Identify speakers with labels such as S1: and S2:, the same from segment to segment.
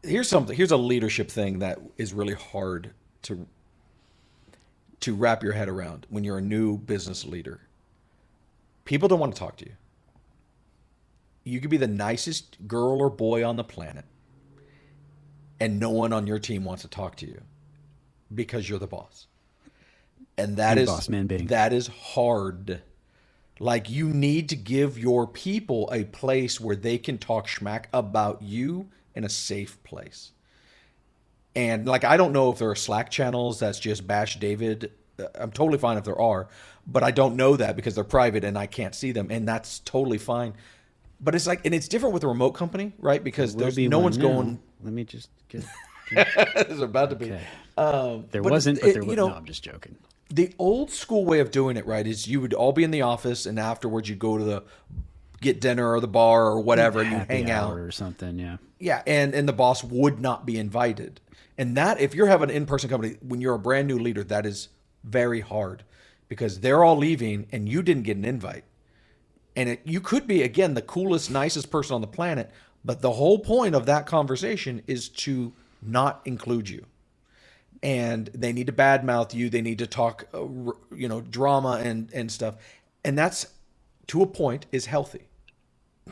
S1: here's something. Here's a leadership thing that is really hard to wrap your head around when you're a new business leader. People don't want to talk to you. You could be the nicest girl or boy on the planet, and no one on your team wants to talk to you because you're the boss. And that is
S2: boss man bang.
S1: that is hard. Like, you need to give your people a place where they can talk schmack about you in a safe place. And like, I don't know if there are Slack channels that's just Bash David. I'm totally fine if there are, but I don't know that because they're private and I can't see them, and that's totally fine. But it's like, and it's different with a remote company, right? Because there's no one's going.
S2: Let me just get.
S1: It's about to be.
S2: Okay. There wasn't, but there was. No, I'm just joking.
S1: The old school way of doing it, right, is you would all be in the office, and afterwards you go to get dinner or the bar or whatever, and you hang out
S2: or something. Yeah.
S1: Yeah, and the boss would not be invited. And that, if you're having an in-person company, when you're a brand new leader, that is very hard because they're all leaving and you didn't get an invite. And you could be, again, the coolest, nicest person on the planet, but the whole point of that conversation is to not include you. And they need to badmouth you. They need to talk, drama and stuff. And that's, to a point, is healthy.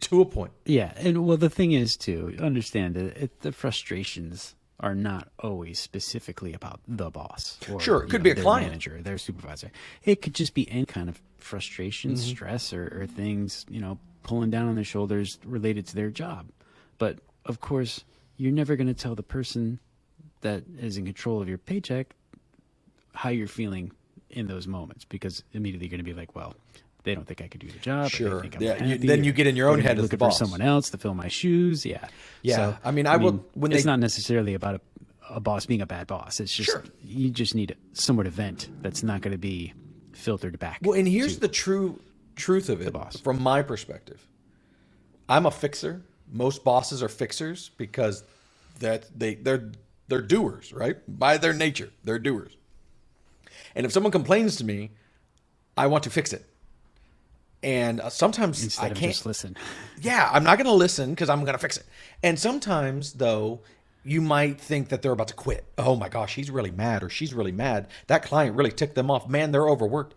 S1: To a point.
S2: Yeah. And well, the thing is, too, understand that the frustrations are not always specifically about the boss. Or,
S1: sure, it could be a
S2: their
S1: client.
S2: Manager, their supervisor. It could just be any kind of frustration, stress, or things, pulling down on their shoulders related to their job. But, of course, you're never going to tell the person that is in control of your paycheck how you're feeling in those moments, because immediately you're going to be like, well, they don't think I could do the job.
S1: Sure.
S2: Think I'm
S1: Yeah.
S2: unhappy,
S1: Then you get in your own head as the
S2: looking
S1: boss.
S2: for someone else to fill my shoes. Yeah.
S1: Yeah.
S2: So,
S1: I mean,
S2: it's not necessarily about a boss being a bad boss. It's just, you just need some sort of vent that's not going to be filtered back.
S1: Well, and here's the truth of it,
S2: boss.
S1: From my perspective. I'm a fixer. Most bosses are fixers because they're doers, right? By their nature, they're doers. And if someone complains to me, I want to fix it. And sometimes
S2: Instead
S1: I
S2: of
S1: can't
S2: just listen.
S1: Yeah, I'm not going to listen because I'm going to fix it. And sometimes, though, you might think that they're about to quit. Oh my gosh, he's really mad or she's really mad. That client really ticked them off. Man, they're overworked.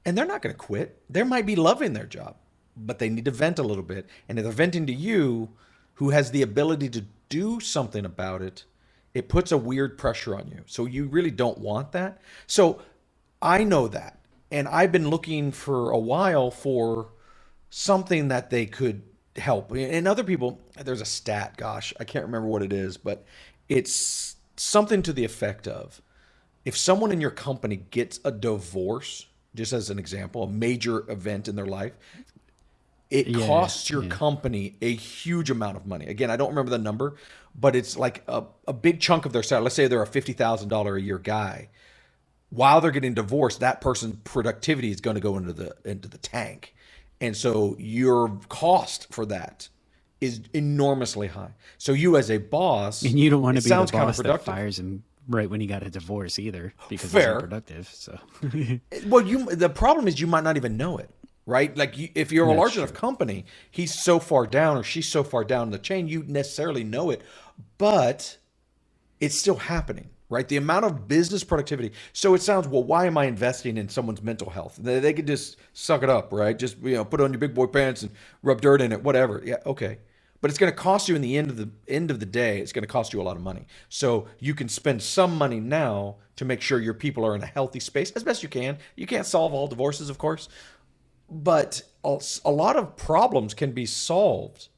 S1: And they're not going to quit. They might be loving their job, but they need to vent a little bit. And if they're venting to you, who has the ability to do something about it, it puts a weird pressure on you. So you really don't want that. So I know that. And I've been looking for a while for something that they could help. And other people, there's a stat, gosh, I can't remember what it is, but it's something to the effect of, if someone in your company gets a divorce, just as an example, a major event in their life, it costs your company a huge amount of money. Again, I don't remember the number, but it's like a big chunk of their salary. Let's say they're a $50,000 a year guy. While they're getting divorced, that person's productivity is going to go into the tank. And so your cost for that is enormously high. So you as a boss,
S2: and you don't want to be the boss that fires him right when he got a divorce either, because he's unproductive. So,
S1: well, the problem is you might not even know it, right? Like if you're a large enough company, he's so far down or she's so far down the chain, you necessarily know it, but it's still happening. Right? The amount of business productivity. So it sounds, well, why am I investing in someone's mental health? They could just suck it up, right? Just, put on your big boy pants and rub dirt in it, whatever. Yeah, okay. But it's going to cost you in the end of the day, it's going to cost you a lot of money. So you can spend some money now to make sure your people are in a healthy space as best you can. You can't solve all divorces, of course, but a lot of problems can be solved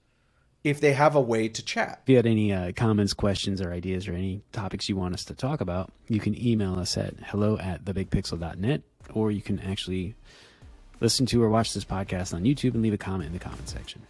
S1: if they have a way to chat.
S2: If you had any comments, questions, or ideas, or any topics you want us to talk about, you can email us at hello@thebigpixel.net, or you can actually listen to or watch this podcast on YouTube and leave a comment in the comment section.